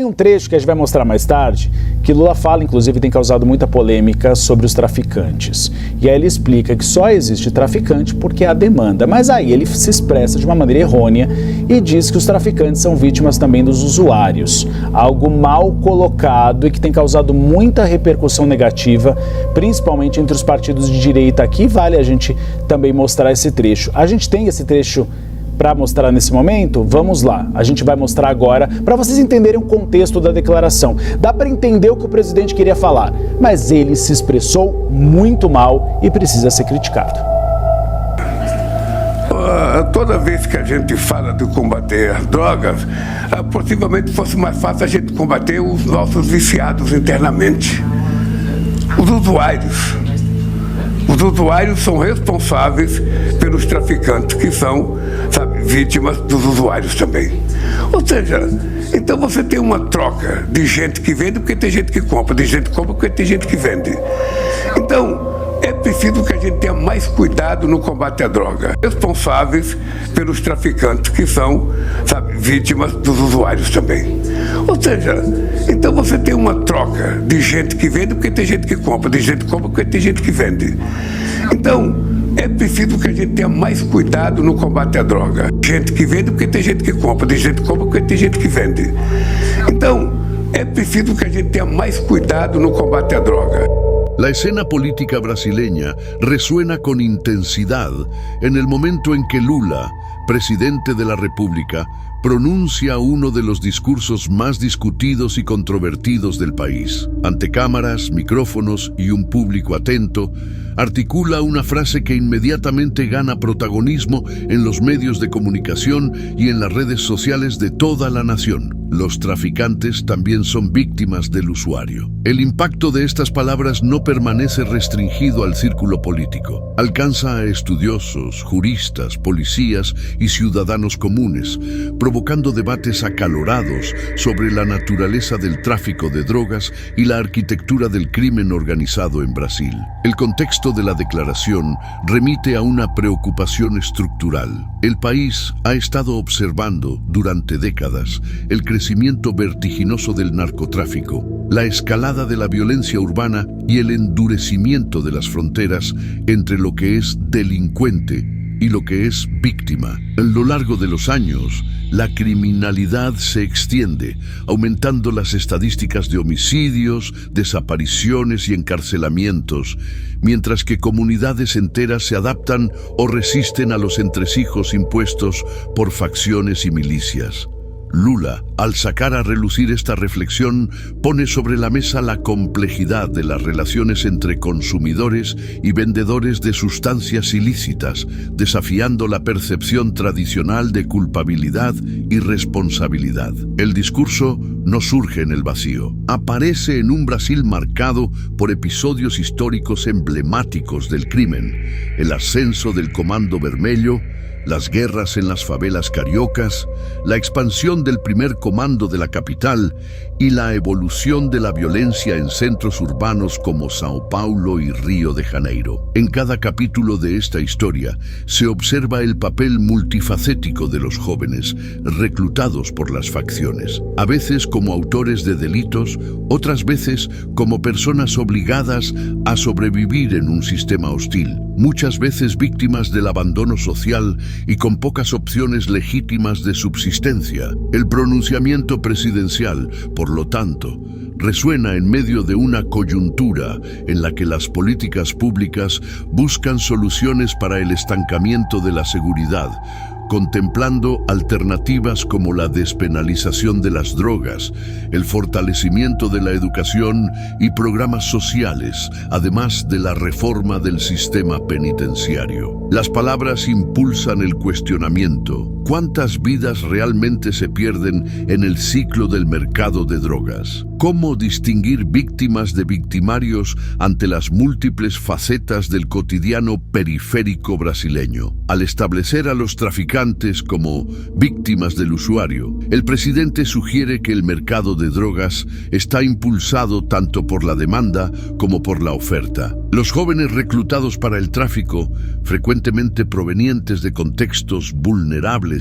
um trecho que a gente vai mostrar mais tarde, que Lula fala, inclusive tem causado muita polêmica sobre os traficantes. E aí ele explica que só existe traficante porque há demanda. Mas aí ele se expressa de uma maneira errônea e diz que os traficantes são vítimas também dos usuários. Algo mal colocado e que tem causado muita repercussão negativa, principalmente entre os partidos de direita. Aqui vale a gente também mostrar esse trecho. A gente tem esse trecho para mostrar nesse momento? Vamos lá, a gente vai mostrar agora para vocês entenderem o contexto da declaração. Dá para entender o que o presidente queria falar, mas ele se expressou muito mal e precisa ser criticado. Toda vez que a gente fala de combater as drogas, possivelmente fosse mais fácil a gente combater os nossos viciados internamente, os usuários. Os usuários são responsáveis pelos traficantes, que são, vítimas dos usuários também. Ou seja, então você tem uma troca de gente que vende porque tem gente que compra, de gente que compra porque tem gente que vende. Então, é preciso que a gente tenha mais cuidado no combate à droga. Responsáveis pelos traficantes, que são, vítimas dos usuários também. Ou seja, então você tem uma troca de gente que vende porque tem gente que compra, de gente que compra porque tem gente que vende. Então, é preciso que a gente tenha mais cuidado no combate à droga. Gente que vende porque tem gente que compra, de gente que compra porque tem gente que vende. Então, é preciso que a gente tenha mais cuidado no combate à droga. La escena política brasileña resuena con intensidad en el momento en que Lula, presidente de la República, pronuncia uno de los discursos más discutidos y controvertidos del país. Ante cámaras, micrófonos y un público atento, articula una frase que inmediatamente gana protagonismo en los medios de comunicación y en las redes sociales de toda la nación. Los traficantes también son víctimas del usuario. El impacto de estas palabras no permanece restringido al círculo político. Alcanza a estudiosos, juristas, policías y ciudadanos comunes, provocando debates acalorados sobre la naturaleza del tráfico de drogas y la arquitectura del crimen organizado en Brasil. El contexto de la declaración remite a una preocupación estructural. El país ha estado observando durante décadas el crecimiento vertiginoso del narcotráfico, la escalada de la violencia urbana y el endurecimiento de las fronteras entre lo que es delincuente y lo que es víctima. A lo largo de los años, la criminalidad se extiende, aumentando las estadísticas de homicidios, desapariciones y encarcelamientos, mientras que comunidades enteras se adaptan o resisten a los entresijos impuestos por facciones y milicias. Lula, al sacar a relucir esta reflexión, pone sobre la mesa la complejidad de las relaciones entre consumidores y vendedores de sustancias ilícitas, desafiando la percepción tradicional de culpabilidad y responsabilidad. El discurso no surge en el vacío. Aparece en un Brasil marcado por episodios históricos emblemáticos del crimen: el ascenso del Comando Vermelho, las guerras en las favelas cariocas, la expansión del primer comando de la capital y la evolución de la violencia en centros urbanos como Sao Paulo y Río de Janeiro. En cada capítulo de esta historia se observa el papel multifacético de los jóvenes, reclutados por las facciones, a veces como autores de delitos, otras veces como personas obligadas a sobrevivir en un sistema hostil, muchas veces víctimas del abandono social y con pocas opciones legítimas de subsistencia. El pronunciamiento presidencial, por lo tanto, resuena en medio de una coyuntura en la que las políticas públicas buscan soluciones para el estancamiento de la seguridad, contemplando alternativas como la despenalización de las drogas, el fortalecimiento de la educación y programas sociales, además de la reforma del sistema penitenciario. Las palabras impulsan el cuestionamiento. ¿Cuántas vidas realmente se pierden en el ciclo del mercado de drogas? ¿Cómo distinguir víctimas de victimarios ante las múltiples facetas del cotidiano periférico brasileño? Al establecer a los traficantes como víctimas del usuario, el presidente sugiere que el mercado de drogas está impulsado tanto por la demanda como por la oferta. Los jóvenes reclutados para el tráfico, frecuentemente provenientes de contextos vulnerables,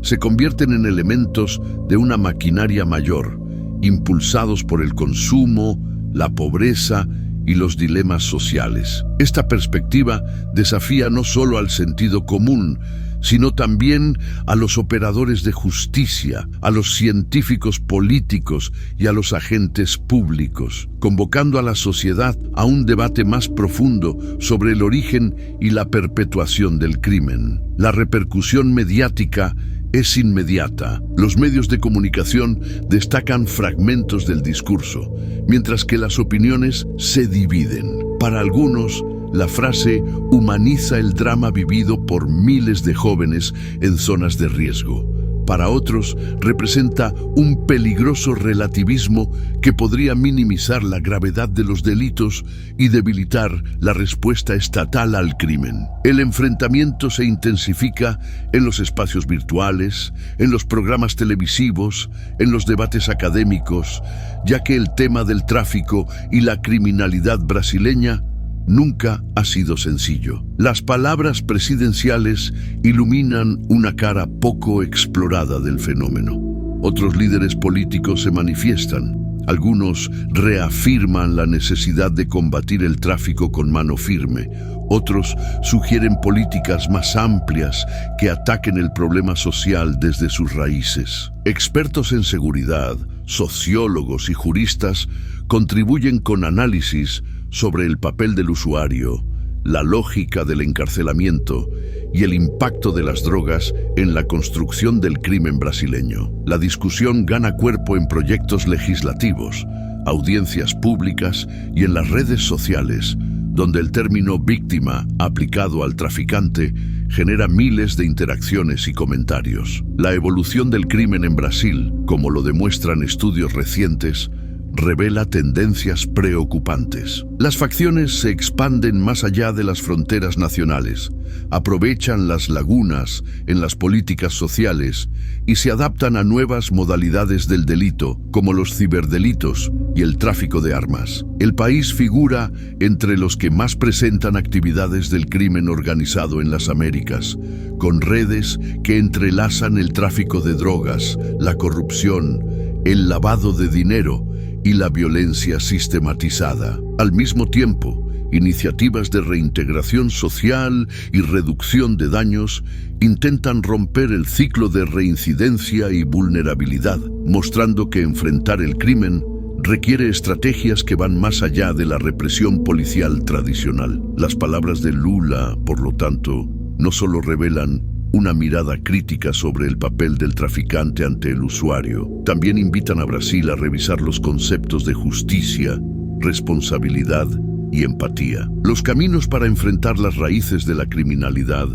se convierten en elementos de una maquinaria mayor, impulsados por el consumo, la pobreza y los dilemas sociales. Esta perspectiva desafía no solo al sentido común, sino también a los operadores de justicia, a los científicos políticos y a los agentes públicos, convocando a la sociedad a un debate más profundo sobre el origen y la perpetuación del crimen. La repercusión mediática es inmediata. Los medios de comunicación destacan fragmentos del discurso, mientras que las opiniones se dividen. Para algunos, la frase humaniza el drama vivido por miles de jóvenes en zonas de riesgo. Para otros, representa un peligroso relativismo que podría minimizar la gravedad de los delitos y debilitar la respuesta estatal al crimen. El enfrentamiento se intensifica en los espacios virtuales, en los programas televisivos, en los debates académicos, ya que el tema del tráfico y la criminalidad brasileña nunca ha sido sencillo. Las palabras presidenciales iluminan una cara poco explorada del fenómeno. Otros líderes políticos se manifiestan. Algunos reafirman la necesidad de combatir el tráfico con mano firme. Otros sugieren políticas más amplias que ataquen el problema social desde sus raíces. Expertos en seguridad, sociólogos y juristas contribuyen con análisis sobre el papel del usuario, la lógica del encarcelamiento y el impacto de las drogas en la construcción del crimen brasileño. La discusión gana cuerpo en proyectos legislativos, audiencias públicas y en las redes sociales, donde el término víctima aplicado al traficante genera miles de interacciones y comentarios. La evolución del crimen en Brasil, como lo demuestran estudios recientes, revela tendencias preocupantes. Las facciones se expanden más allá de las fronteras nacionales, aprovechan las lagunas en las políticas sociales y se adaptan a nuevas modalidades del delito, como los ciberdelitos y el tráfico de armas. El país figura entre los que más presentan actividades del crimen organizado en las Américas, con redes que entrelazan el tráfico de drogas, la corrupción, el lavado de dinero y la violencia sistematizada. Al mismo tiempo, iniciativas de reintegración social y reducción de daños intentan romper el ciclo de reincidencia y vulnerabilidad, mostrando que enfrentar el crimen requiere estrategias que van más allá de la represión policial tradicional. Las palabras de Lula, por lo tanto, no solo revelan una mirada crítica sobre el papel del traficante ante el usuario, también invitan a Brasil a revisar los conceptos de justicia, responsabilidad y empatía. Los caminos para enfrentar las raíces de la criminalidad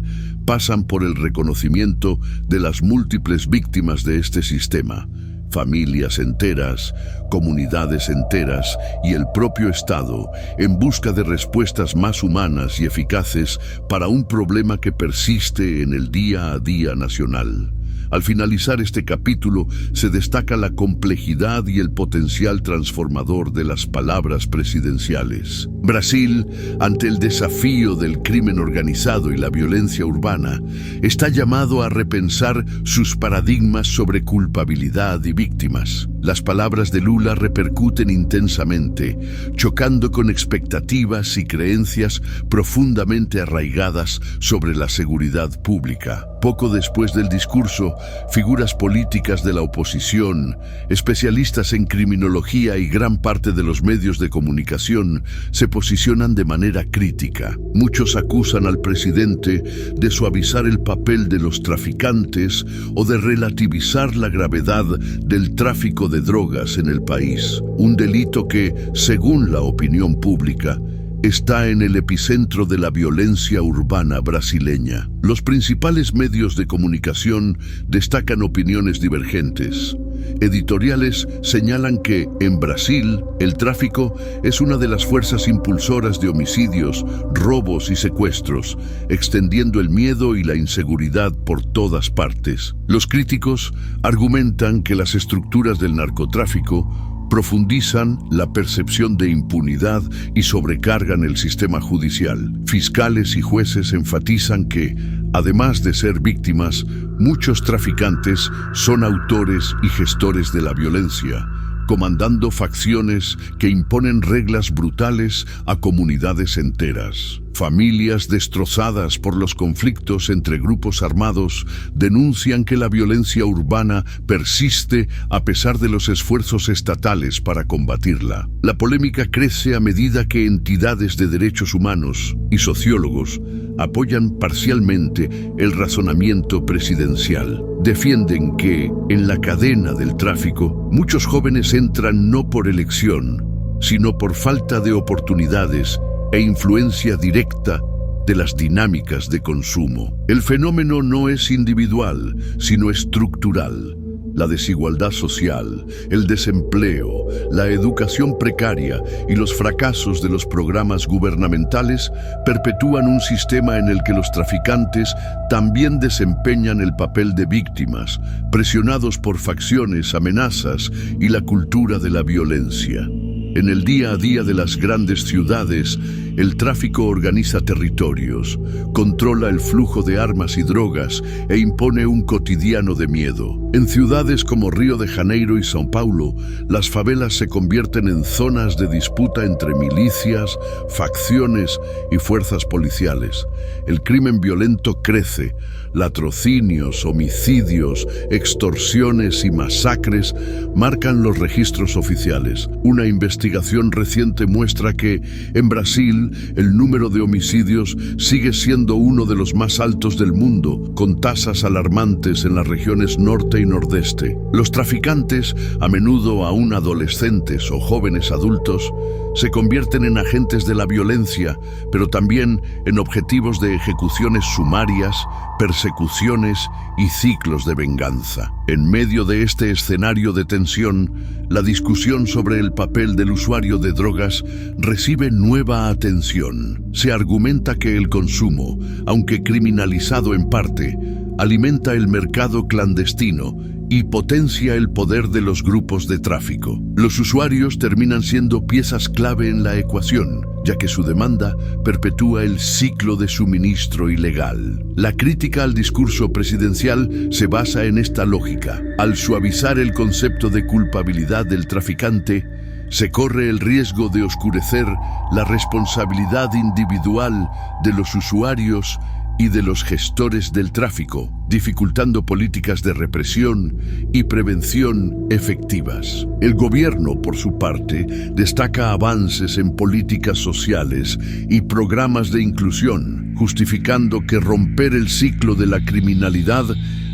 pasan por el reconocimiento de las múltiples víctimas de este sistema, familias enteras, comunidades enteras y el propio Estado, en busca de respuestas más humanas y eficaces para un problema que persiste en el día a día nacional. Al finalizar este capítulo, se destaca la complejidad y el potencial transformador de las palabras presidenciales. Brasil, ante el desafío del crimen organizado y la violencia urbana, está llamado a repensar sus paradigmas sobre culpabilidad y víctimas. Las palabras de Lula repercuten intensamente, chocando con expectativas y creencias profundamente arraigadas sobre la seguridad pública. Poco después del discurso, figuras políticas de la oposición, especialistas en criminología y gran parte de los medios de comunicación se posicionan de manera crítica. Muchos acusan al presidente de suavizar el papel de los traficantes o de relativizar la gravedad del tráfico de drogas en el país, un delito que, según la opinión pública, está en el epicentro de la violencia urbana brasileña. Los principales medios de comunicación destacan opiniones divergentes. Editoriales señalan que, en Brasil, el tráfico es una de las fuerzas impulsoras de homicidios, robos y secuestros, extendiendo el miedo y la inseguridad por todas partes. Los críticos argumentan que las estructuras del narcotráfico profundizan la percepción de impunidad y sobrecargan el sistema judicial. Fiscales y jueces enfatizan que, además de ser víctimas, muchos traficantes son autores y gestores de la violencia, comandando facciones que imponen reglas brutales a comunidades enteras. Familias destrozadas por los conflictos entre grupos armados denuncian que la violencia urbana persiste a pesar de los esfuerzos estatales para combatirla. La polémica crece a medida que entidades de derechos humanos y sociólogos apoyan parcialmente el razonamiento presidencial. Defienden que, en la cadena del tráfico, muchos jóvenes entran no por elección, sino por falta de oportunidades e influencia directa de las dinámicas de consumo. El fenómeno no es individual, sino estructural. La desigualdad social, el desempleo, la educación precaria y los fracasos de los programas gubernamentales perpetúan un sistema en el que los traficantes también desempeñan el papel de víctimas, presionados por facciones, amenazas y la cultura de la violencia. En el día a día de las grandes ciudades, el tráfico organiza territorios, controla el flujo de armas y drogas e impone un cotidiano de miedo. En ciudades como Río de Janeiro y São Paulo, las favelas se convierten en zonas de disputa entre milicias, facciones y fuerzas policiales. El crimen violento crece. Latrocinios, homicidios, extorsiones y masacres marcan los registros oficiales. Una investigación reciente muestra que, en Brasil, el número de homicidios sigue siendo uno de los más altos del mundo, con tasas alarmantes en las regiones norte y nordeste. Los traficantes, a menudo aún adolescentes o jóvenes adultos, se convierten en agentes de la violencia, pero también en objetivos de ejecuciones sumarias, persecuciones y ciclos de venganza. En medio de este escenario de tensión, la discusión sobre el papel del usuario de drogas recibe nueva atención. Se argumenta que el consumo, aunque criminalizado en parte, alimenta el mercado clandestino y potencia el poder de los grupos de tráfico. Los usuarios terminan siendo piezas clave en la ecuación, ya que su demanda perpetúa el ciclo de suministro ilegal. La crítica al discurso presidencial se basa en esta lógica. Al suavizar el concepto de culpabilidad del traficante, se corre el riesgo de oscurecer la responsabilidad individual de los usuarios y de los gestores del tráfico, dificultando políticas de represión y prevención efectivas. El gobierno, por su parte, destaca avances en políticas sociales y programas de inclusión, justificando que romper el ciclo de la criminalidad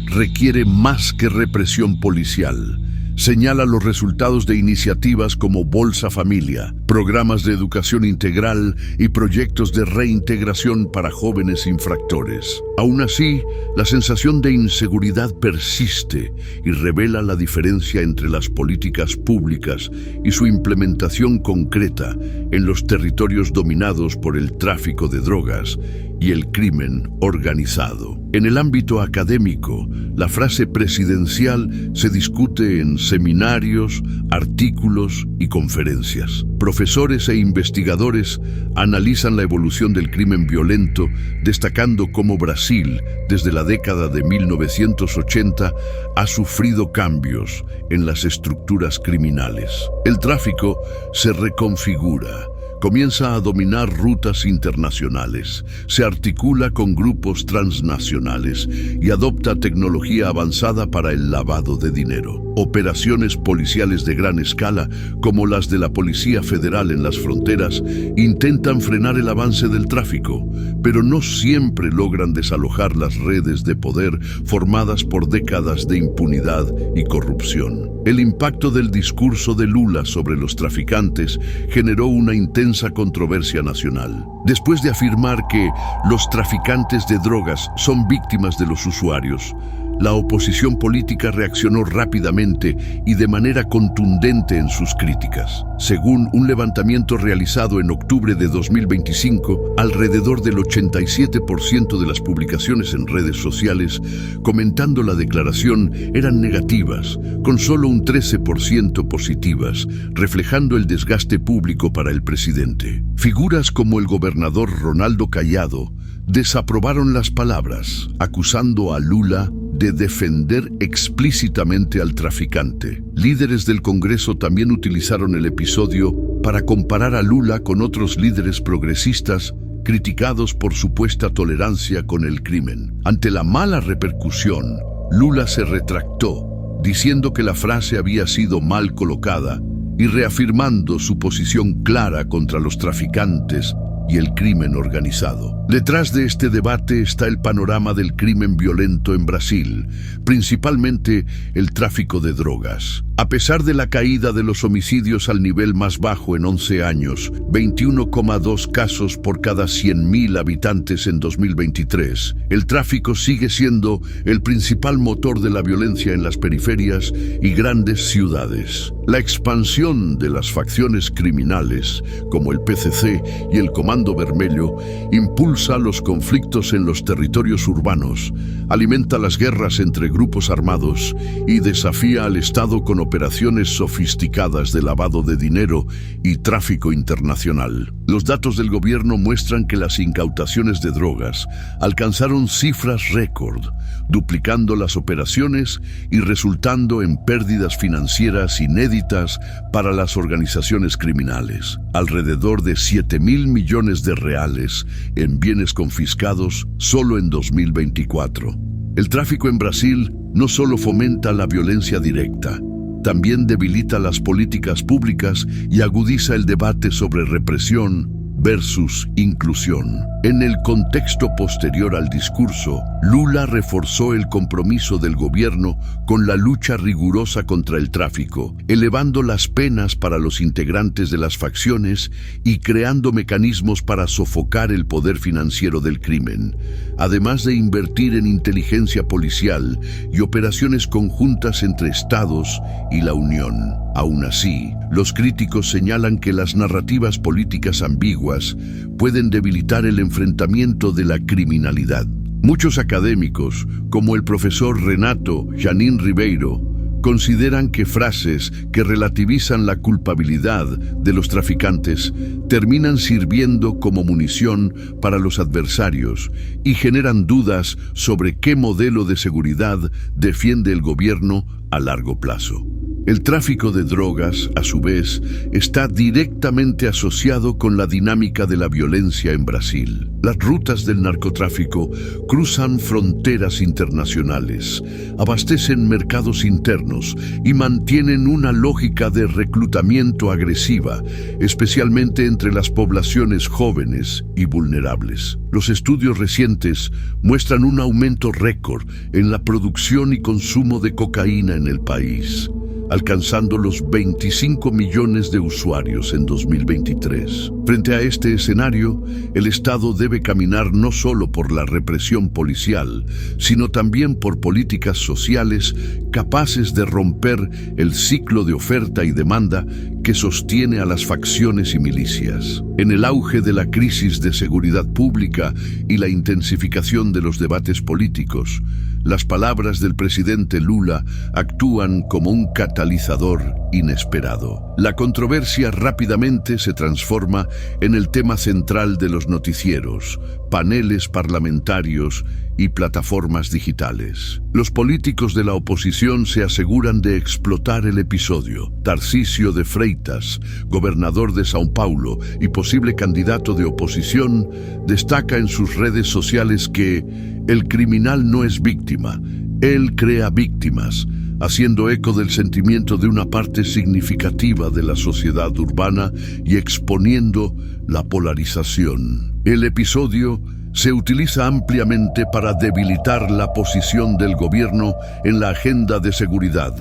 requiere más que represión policial. Señala los resultados de iniciativas como Bolsa Familia, programas de educación integral y proyectos de reintegración para jóvenes infractores. Aún así, la sensación de inseguridad persiste y revela la diferencia entre las políticas públicas y su implementación concreta en los territorios dominados por el tráfico de drogas y el crimen organizado. En el ámbito académico, la frase presidencial se discute en seminarios, artículos y conferencias. Profesores e investigadores analizan la evolución del crimen violento, destacando cómo Brasil, desde la década de 1980, ha sufrido cambios en las estructuras criminales. El tráfico se reconfigura. Comienza a dominar rutas internacionales, se articula con grupos transnacionales y adopta tecnología avanzada para el lavado de dinero. Operaciones policiales de gran escala, como las de la Policía Federal en las fronteras, intentan frenar el avance del tráfico, pero no siempre logran desalojar las redes de poder formadas por décadas de impunidad y corrupción. El impacto del discurso de Lula sobre los traficantes generó una intensa controversia nacional. Después de afirmar que los traficantes de drogas son víctimas de los usuarios, la oposición política reaccionó rápidamente y de manera contundente en sus críticas. Según un levantamiento realizado en octubre de 2025, alrededor del 87% de las publicaciones en redes sociales comentando la declaración eran negativas, con solo un 13% positivas, reflejando el desgaste público para el presidente. Figuras como el gobernador Ronaldo Caiado desaprobaron las palabras, acusando a Lula de defender explícitamente al traficante. Líderes del Congreso también utilizaron el episodio para comparar a Lula con otros líderes progresistas criticados por supuesta tolerancia con el crimen. Ante la mala repercusión, Lula se retractó, diciendo que la frase había sido mal colocada y reafirmando su posición clara contra los traficantes y el crimen organizado. Detrás de este debate está el panorama del crimen violento en Brasil, principalmente el tráfico de drogas. A pesar de la caída de los homicidios al nivel más bajo en 11 años, 21,2 casos por cada 100.000 habitantes en 2023, el tráfico sigue siendo el principal motor de la violencia en las periferias y grandes ciudades. La expansión de las facciones criminales, como el PCC y el Comando Vermelho, impulsa los conflictos en los territorios urbanos, alimenta las guerras entre grupos armados y desafía al Estado con operaciones sofisticadas de lavado de dinero y tráfico internacional. Los datos del gobierno muestran que las incautaciones de drogas alcanzaron cifras récord, duplicando las operaciones y resultando en pérdidas financieras inéditas para las organizaciones criminales. Alrededor de 7.000 millones de reales en bienes confiscados solo en 2024. El tráfico en Brasil no solo fomenta la violencia directa, también debilita las políticas públicas y agudiza el debate sobre represión versus inclusión. En el contexto posterior al discurso, Lula reforzó el compromiso del gobierno con la lucha rigurosa contra el tráfico, elevando las penas para los integrantes de las facciones y creando mecanismos para sofocar el poder financiero del crimen, además de invertir en inteligencia policial y operaciones conjuntas entre estados y la Unión. Aún así, los críticos señalan que las narrativas políticas ambiguas pueden debilitar el enfrentamiento de la criminalidad. Muchos académicos, como el profesor Renato Janin Ribeiro, consideran que frases que relativizan la culpabilidad de los traficantes terminan sirviendo como munición para los adversarios y generan dudas sobre qué modelo de seguridad defiende el gobierno a largo plazo. El tráfico de drogas, a su vez, está directamente asociado con la dinámica de la violencia en Brasil. Las rutas del narcotráfico cruzan fronteras internacionales, abastecen mercados internos y mantienen una lógica de reclutamiento agresiva, especialmente entre las poblaciones jóvenes y vulnerables. Los estudios recientes muestran un aumento récord en la producción y consumo de cocaína en el país, alcanzando los 25 millones de usuarios en 2023. Frente a este escenario, el Estado debe caminar no solo por la represión policial, sino también por políticas sociales capaces de romper el ciclo de oferta y demanda que sostiene a las facciones y milicias. En el auge de la crisis de seguridad pública y la intensificación de los debates políticos, las palabras del presidente Lula actúan como un catalizador inesperado. La controversia rápidamente se transforma en el tema central de los noticieros, paneles parlamentarios y plataformas digitales. Los políticos de la oposición se aseguran de explotar el episodio. Tarcísio de Freitas, gobernador de São Paulo y posible candidato de oposición, destaca en sus redes sociales que el criminal no es víctima, él crea víctimas, haciendo eco del sentimiento de una parte significativa de la sociedad urbana y exponiendo la polarización. El episodio se utiliza ampliamente para debilitar la posición del gobierno en la agenda de seguridad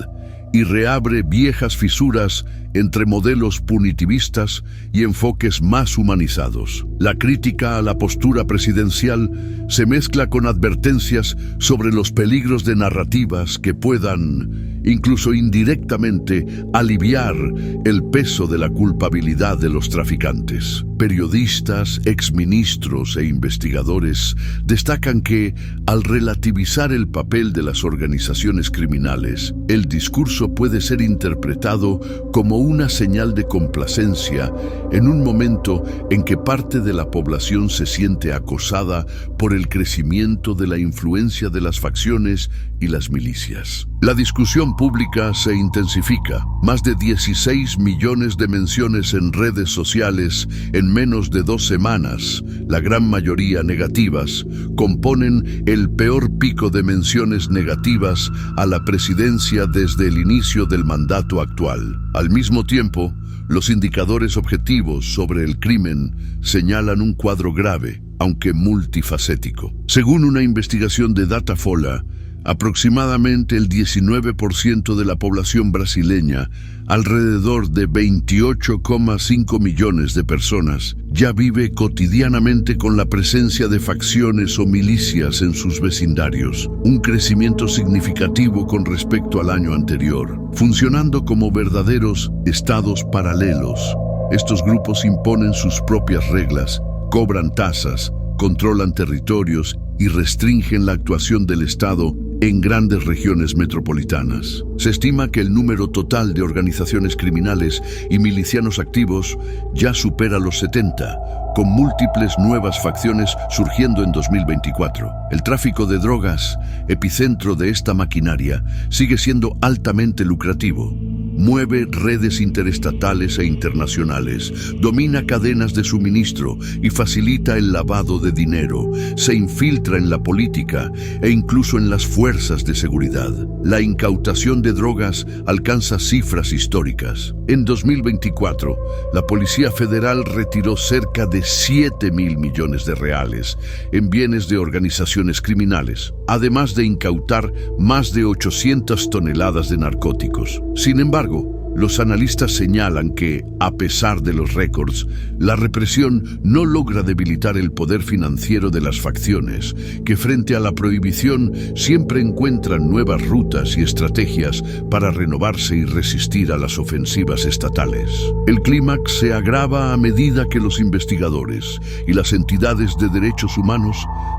y reabre viejas fisuras entre modelos punitivistas y enfoques más humanizados. La crítica a la postura presidencial se mezcla con advertencias sobre los peligros de narrativas que puedan incluso indirectamente, aliviar el peso de la culpabilidad de los traficantes. Periodistas, exministros e investigadores destacan que, al relativizar el papel de las organizaciones criminales, el discurso puede ser interpretado como una señal de complacencia en un momento en que parte de la población se siente acosada por el crecimiento de la influencia de las facciones y las milicias. La discusión pública se intensifica. Más de 16 millones de menciones en redes sociales en menos de 2 semanas, la gran mayoría negativas, componen el peor pico de menciones negativas a la presidencia desde el inicio del mandato actual. Al mismo tiempo, los indicadores objetivos sobre el crimen señalan un cuadro grave, aunque multifacético. Según una investigación de Datafolha, aproximadamente el 19% de la población brasileña, alrededor de 28,5 millones de personas, ya vive cotidianamente con la presencia de facciones o milicias en sus vecindarios, un crecimiento significativo con respecto al año anterior, funcionando como verdaderos estados paralelos. Estos grupos imponen sus propias reglas, cobran tasas, controlan territorios y restringen la actuación del Estado en grandes regiones metropolitanas. Se estima que el número total de organizaciones criminales y milicianos activos ya supera los 70, con múltiples nuevas facciones surgiendo en 2024. El tráfico de drogas, epicentro de esta maquinaria, sigue siendo altamente lucrativo. Mueve redes interestatales e internacionales, domina cadenas de suministro y facilita el lavado de dinero, se infiltra en la política e incluso en las fuerzas de seguridad. La incautación de drogas alcanza cifras históricas. En 2024, la Policía Federal retiró cerca de 7.000 millones de reales en bienes de organizaciones criminales, además de incautar más de 800 toneladas de narcóticos. Sin embargo, los analistas señalan que, a pesar de los récords, la represión no logra debilitar el poder financiero de las facciones, que frente a la prohibición siempre encuentran nuevas rutas y estrategias para renovarse y resistir a las ofensivas estatales. El clímax se agrava a medida que los investigadores y las entidades de derechos humanos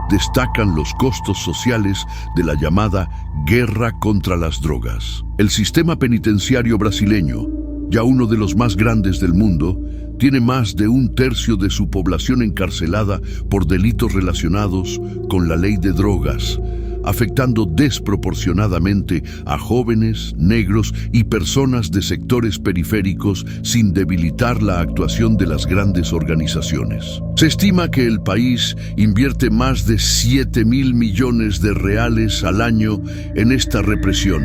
destacan los costos sociales de la llamada guerra contra las drogas. El sistema penitenciario brasileño, ya uno de los más grandes del mundo, tiene más de 1/3 de su población encarcelada por delitos relacionados con la ley de drogas, afectando desproporcionadamente a jóvenes, negros y personas de sectores periféricos sin debilitar la actuación de las grandes organizaciones. Se estima que el país invierte más de 7.000 millones de reales al año en esta represión,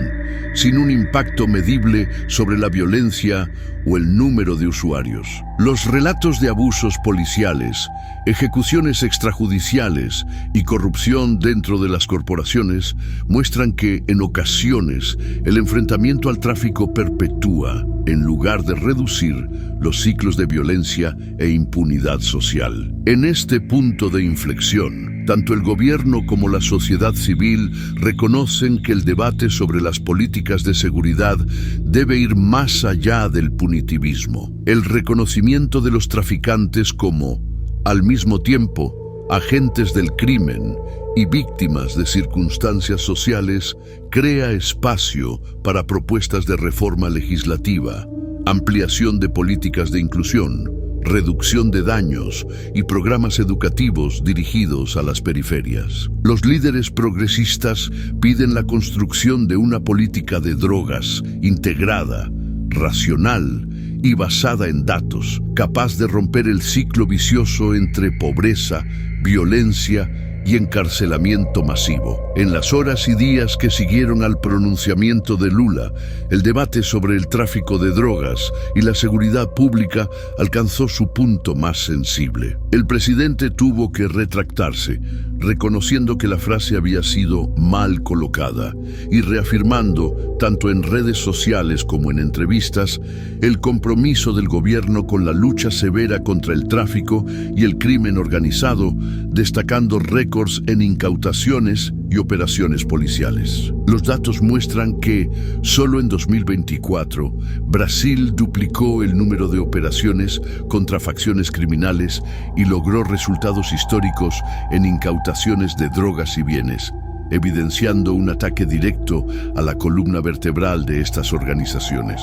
sin un impacto medible sobre la violencia o el número de usuarios. Los relatos de abusos policiales, ejecuciones extrajudiciales y corrupción dentro de las corporaciones muestran que, en ocasiones, el enfrentamiento al tráfico perpetúa, en lugar de reducir, los ciclos de violencia e impunidad social. En este punto de inflexión, tanto el gobierno como la sociedad civil reconocen que el debate sobre las políticas de seguridad debe ir más allá del punitivismo. El reconocimiento de los traficantes como, al mismo tiempo, agentes del crimen y víctimas de circunstancias sociales crea espacio para propuestas de reforma legislativa, ampliación de políticas de inclusión, reducción de daños y programas educativos dirigidos a las periferias. Los líderes progresistas piden la construcción de una política de drogas integrada, racional y basada en datos, capaz de romper el ciclo vicioso entre pobreza, violencia y encarcelamiento masivo. En las horas y días que siguieron al pronunciamiento de Lula, el debate sobre el tráfico de drogas y la seguridad pública alcanzó su punto más sensible. El presidente tuvo que retractarse, reconociendo que la frase había sido mal colocada y reafirmando, tanto en redes sociales como en entrevistas, el compromiso del gobierno con la lucha severa contra el tráfico y el crimen organizado, destacando récords récords en incautaciones y operaciones policiales. Los datos muestran que, solo en 2024, Brasil duplicó el número de operaciones contra facciones criminales y logró resultados históricos en incautaciones de drogas y bienes, evidenciando un ataque directo a la columna vertebral de estas organizaciones.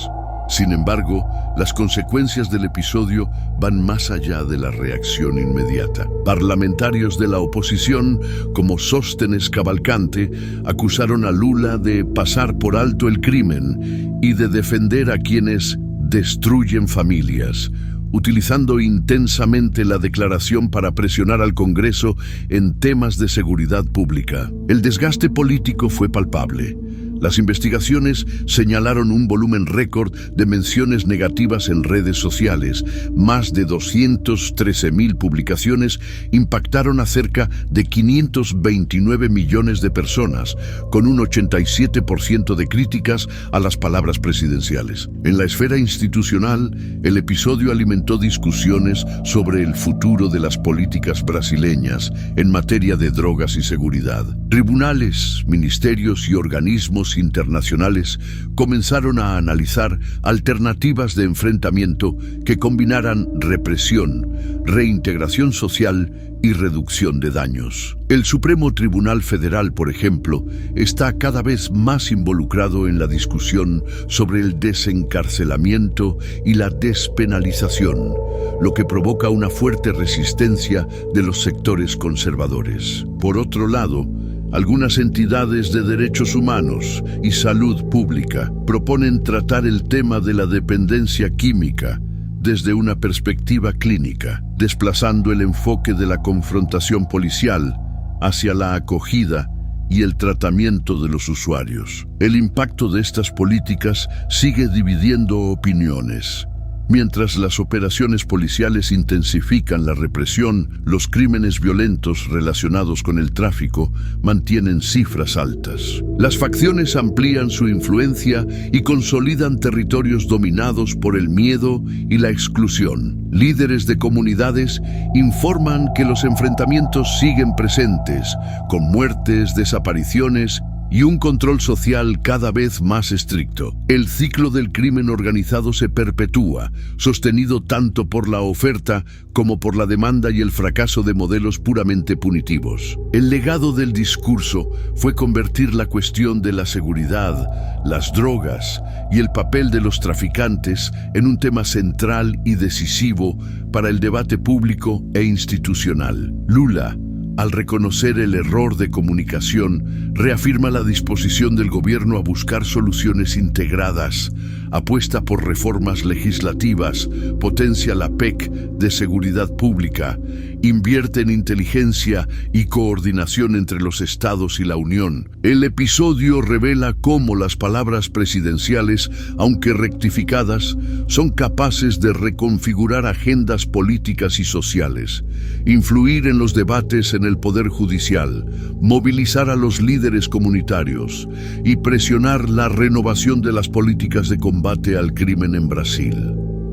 Sin embargo, las consecuencias del episodio van más allá de la reacción inmediata. Parlamentarios de la oposición, como Sóstenes Cavalcante, acusaron a Lula de pasar por alto el crimen y de defender a quienes destruyen familias, utilizando intensamente la declaración para presionar al Congreso en temas de seguridad pública. El desgaste político fue palpable. Las investigaciones señalaron un volumen récord de menciones negativas en redes sociales. Más de 213.000 publicaciones impactaron a cerca de 529 millones de personas, con un 87% de críticas a las palabras presidenciales. En la esfera institucional, el episodio alimentó discusiones sobre el futuro de las políticas brasileñas en materia de drogas y seguridad. Tribunales, ministerios y organismos internacionales comenzaron a analizar alternativas de enfrentamiento que combinaran represión, reintegración social y reducción de daños. El Supremo Tribunal Federal, por ejemplo, está cada vez más involucrado en la discusión sobre el desencarcelamiento y la despenalización, lo que provoca una fuerte resistencia de los sectores conservadores. Por otro lado, algunas entidades de derechos humanos y salud pública proponen tratar el tema de la dependencia química desde una perspectiva clínica, desplazando el enfoque de la confrontación policial hacia la acogida y el tratamiento de los usuarios. El impacto de estas políticas sigue dividiendo opiniones. Mientras las operaciones policiales intensifican la represión, los crímenes violentos relacionados con el tráfico mantienen cifras altas. Las facciones amplían su influencia y consolidan territorios dominados por el miedo y la exclusión. Líderes de comunidades informan que los enfrentamientos siguen presentes, con muertes, desapariciones y un control social cada vez más estricto. El ciclo del crimen organizado se perpetúa, sostenido tanto por la oferta como por la demanda y el fracaso de modelos puramente punitivos. El legado del discurso fue convertir la cuestión de la seguridad, las drogas y el papel de los traficantes en un tema central y decisivo para el debate público e institucional. Lula, al reconocer el error de comunicación, reafirma la disposición del gobierno a buscar soluciones integradas, apuesta por reformas legislativas, potencia la PEC de seguridad pública, invierte en inteligencia y coordinación entre los estados y la Unión. El episodio revela cómo las palabras presidenciales, aunque rectificadas, son capaces de reconfigurar agendas políticas y sociales, influir en los debates en el Poder Judicial, movilizar a los líderes comunitarios y presionar la renovación de las políticas de combate al crimen en Brasil.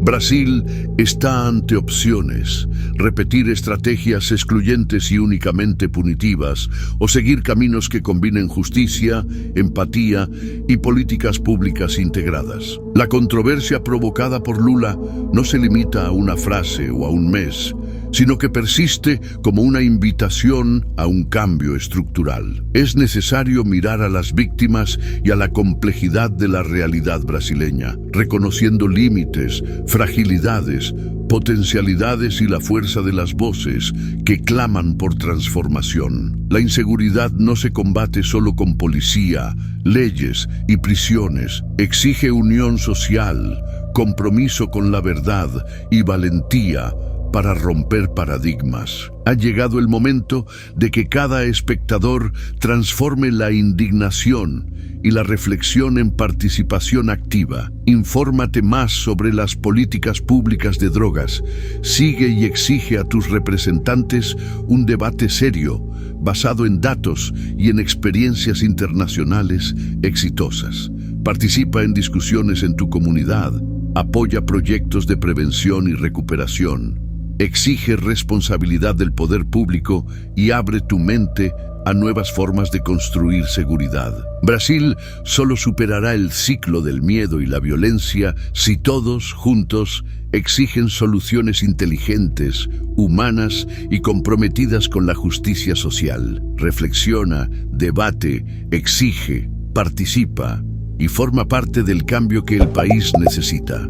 Brasil está ante opciones: repetir estrategias excluyentes y únicamente punitivas, o seguir caminos que combinen justicia, empatía y políticas públicas integradas. La controversia provocada por Lula no se limita a una frase o a un mes, sino que persiste como una invitación a un cambio estructural. Es necesario mirar a las víctimas y a la complejidad de la realidad brasileña, reconociendo límites, fragilidades, potencialidades y la fuerza de las voces que claman por transformación. La inseguridad no se combate solo con policía, leyes y prisiones. Exige unión social, compromiso con la verdad y valentía para romper paradigmas. Ha llegado el momento de que cada espectador transforme la indignación y la reflexión en participación activa. Infórmate más sobre las políticas públicas de drogas. Sigue y exige a tus representantes un debate serio, basado en datos y en experiencias internacionales exitosas. Participa en discusiones en tu comunidad. Apoya proyectos de prevención y recuperación. Exige responsabilidad del poder público y abre tu mente a nuevas formas de construir seguridad. Brasil solo superará el ciclo del miedo y la violencia si todos, juntos, exigen soluciones inteligentes, humanas y comprometidas con la justicia social. Reflexiona, debate, exige, participa y forma parte del cambio que el país necesita.